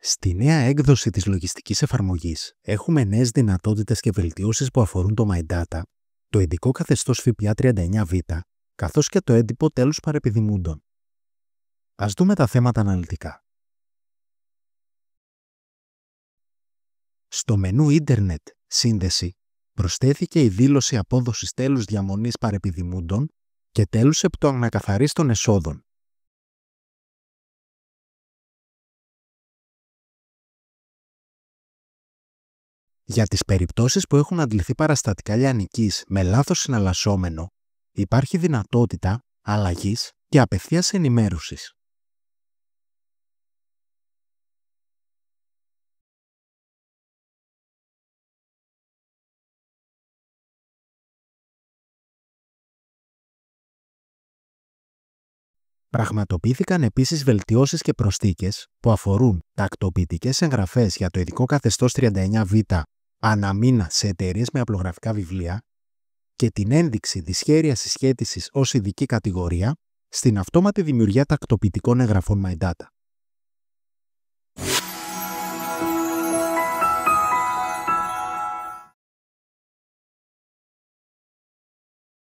Στη νέα έκδοση της λογιστικής εφαρμογής έχουμε νέες δυνατότητες και βελτιώσεις που αφορούν το MyData, το ειδικό καθεστώς ΦΠΑ 39β, καθώς και το έντυπο τέλους παρεπιδημούντων. Ας δούμε τα θέματα αναλυτικά. Στο μενού Ίντερνετ Σύνδεση προσθέθηκε η δήλωση απόδοσης τέλους διαμονής παρεπιδημούντων και τέλους επί των ανακαθαρίστων εσόδων. Για τις περιπτώσεις που έχουν αντληθεί παραστατικά λιανικής με λάθος συναλλασσόμενο, υπάρχει δυνατότητα αλλαγής και απευθείας ενημέρωσης. Πραγματοποιήθηκαν επίσης βελτιώσεις και προσθήκες που αφορούν τακτοποιητικές εγγραφές για το ειδικό καθεστώς 39β αναμήνα σε εταιρείες με απλογραφικά βιβλία και την ένδειξη δυσχέρειας συσχέτισης ως ειδική κατηγορία στην αυτόματη δημιουργία τακτοποιητικών εγγραφών MyData.